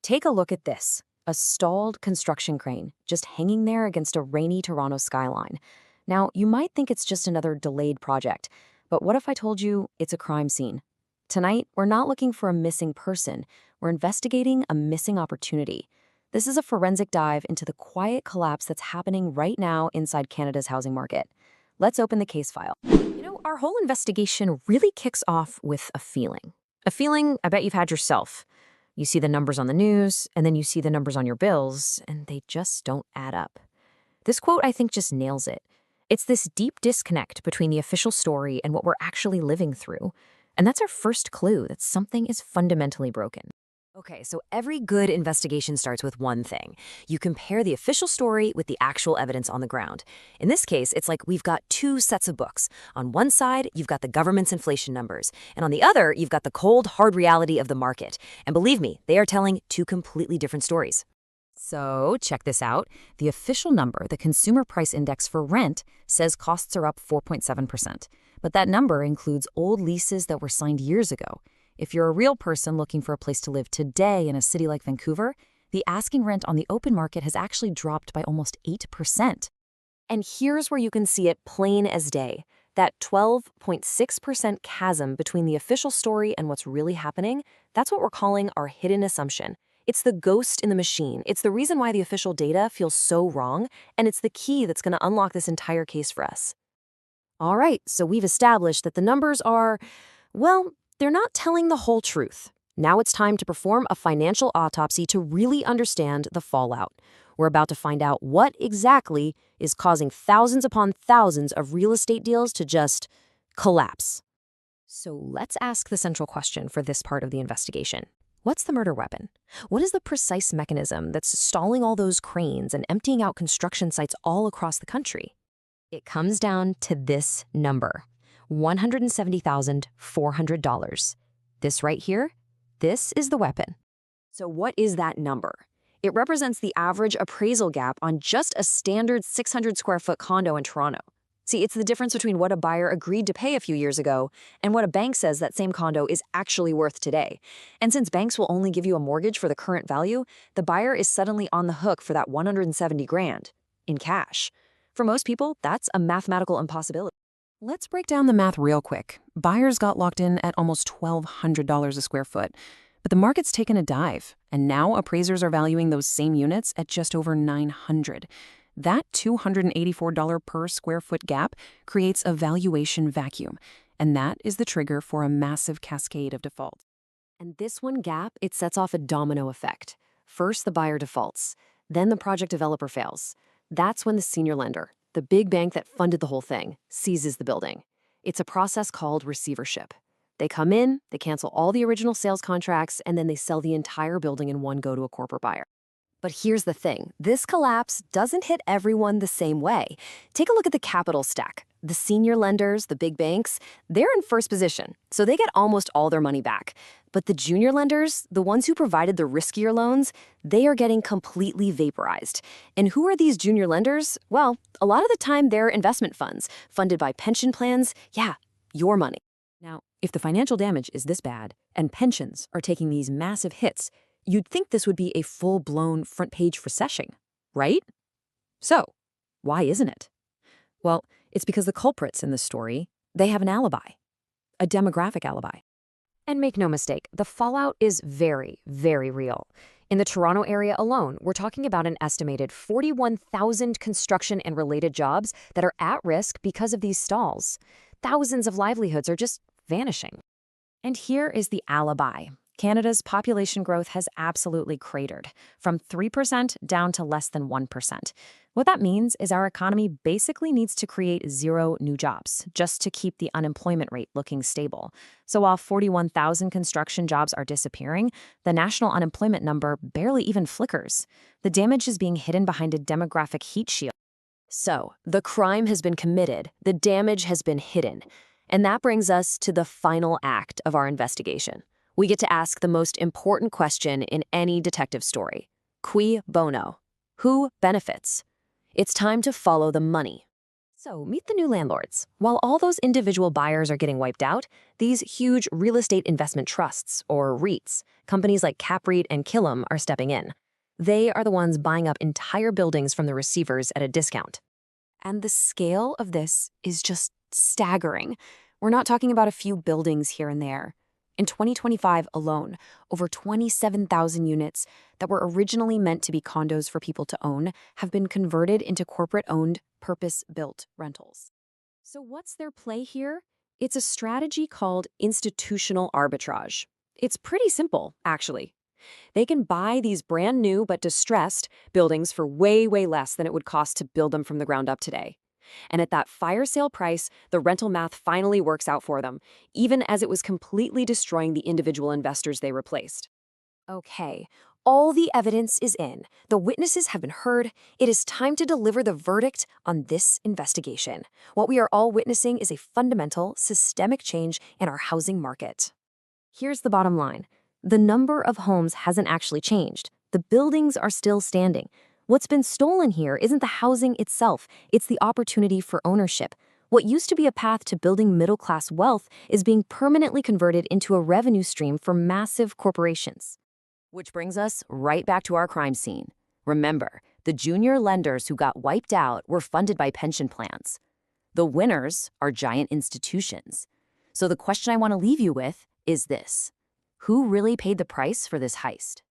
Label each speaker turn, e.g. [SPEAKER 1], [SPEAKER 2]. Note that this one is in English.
[SPEAKER 1] Take a look at this. A stalled construction crane just hanging there against a rainy Toronto skyline. Now, you might think it's just another delayed project, but what if I told you it's a crime scene? Tonight, we're not looking for a missing person. We're investigating a missing opportunity. This is a forensic dive into the quiet collapse that's happening right now inside Canada's housing market. Let's open the case file. Our whole investigation really kicks off with a feeling. A feeling I bet you've had yourself. You see the numbers on the news, and then you see the numbers on your bills, and they just don't add up. This quote, I think, just nails it. It's this deep disconnect between the official story and what we're actually living through. And that's our first clue that something is fundamentally broken. Okay, so every good investigation starts with one thing. You compare the official story with the actual evidence on the ground. In this case, it's like we've got two sets of books. On one side, you've got the government's inflation numbers, and on the other, you've got the cold, hard reality of the market. And believe me, they are telling two completely different stories. So, check this out. The official number, the Consumer Price Index for rent, says costs are up 4.7%. But that number includes old leases that were signed years ago. If you're a real person looking for a place to live today in a city like Vancouver, the asking rent on the open market has actually dropped by almost 8%. And here's where you can see it plain as day. That 12.6% chasm between the official story and what's really happening, that's what we're calling our hidden assumption. It's the ghost in the machine. It's the reason why the official data feels so wrong, and it's the key that's going to unlock this entire case for us. All right, so we've established that the numbers are, well, they're not telling the whole truth. Now it's time to perform a financial autopsy to really understand the fallout. We're about to find out what exactly is causing thousands upon thousands of real estate deals to just collapse. So let's ask the central question for this part of the investigation. What's the murder weapon? What is the precise mechanism that's stalling all those cranes and emptying out construction sites all across the country? It comes down to this number. $170,400. This right here, this is the weapon. So what is that number? It represents the average appraisal gap on just a standard 600 square foot condo in Toronto. See, it's the difference between what a buyer agreed to pay a few years ago and what a bank says that same condo is actually worth today. And since banks will only give you a mortgage for the current value, the buyer is suddenly on the hook for that 170 grand in cash. For most people, that's a mathematical impossibility. Let's break down the math real quick. Buyers got locked in at almost $1,200 a square foot, but the market's taken a dive, and now appraisers are valuing those same units at just over $900. That $284 per square foot gap creates a valuation vacuum, and that is the trigger for a massive cascade of defaults. And this one gap, it sets off a domino effect. First, the buyer defaults, then the project developer fails. That's when the senior lender, the big bank that funded the whole thing, seizes the building. It's a process called receivership. They come in, they cancel all the original sales contracts, and then they sell the entire building in one go to a corporate buyer. But here's the thing. This collapse doesn't hit everyone the same way. Take a look at the capital stack. The senior lenders, the big banks, they're in first position, so they get almost all their money back. But the junior lenders, the ones who provided the riskier loans, they are getting completely vaporized. And who are these junior lenders? Well, a lot of the time they're investment funds, funded by pension plans. Yeah, your money. Now, if the financial damage is this bad, and pensions are taking these massive hits, you'd think this would be a full-blown front-page recession, right? So, why isn't it? Well, it's because the culprits in this story, they have an alibi, a demographic alibi. And make no mistake, the fallout is very, very real. In the Toronto area alone, we're talking about an estimated 41,000 construction and related jobs that are at risk because of these stalls. Thousands of livelihoods are just vanishing. And here is the alibi. Canada's population growth has absolutely cratered, from 3% down to less than 1%. What that means is our economy basically needs to create 0 new jobs just to keep the unemployment rate looking stable. So while 41,000 construction jobs are disappearing, the national unemployment number barely even flickers. The damage is being hidden behind a demographic heat shield. So the crime has been committed, the damage has been hidden. And that brings us to the final act of our investigation. We get to ask the most important question in any detective story. Cui bono? Who benefits? It's time to follow the money. So, meet the new landlords. While all those individual buyers are getting wiped out, these huge real estate investment trusts, or REITs, companies like CapREIT and Killam, are stepping in. They are the ones buying up entire buildings from the receivers at a discount. And the scale of this is just staggering. We're not talking about a few buildings here and there. In 2025 alone, over 27,000 units that were originally meant to be condos for people to own have been converted into corporate-owned, purpose-built rentals. So what's their play here? It's a strategy called institutional arbitrage. It's pretty simple, actually. They can buy these brand new but distressed buildings for way, way less than it would cost to build them from the ground up today. And at that fire sale price, the rental math finally works out for them, even as it was completely destroying the individual investors they replaced. Okay, all the evidence is in. The witnesses have been heard. It is time to deliver the verdict on this investigation. What we are all witnessing is a fundamental, systemic change in our housing market. Here's the bottom line. The number of homes hasn't actually changed. The buildings are still standing. What's been stolen here isn't the housing itself, it's the opportunity for ownership. What used to be a path to building middle-class wealth is being permanently converted into a revenue stream for massive corporations. Which brings us right back to our crime scene. Remember, the junior lenders who got wiped out were funded by pension plans. The winners are giant institutions. So the question I want to leave you with is this: who really paid the price for this heist?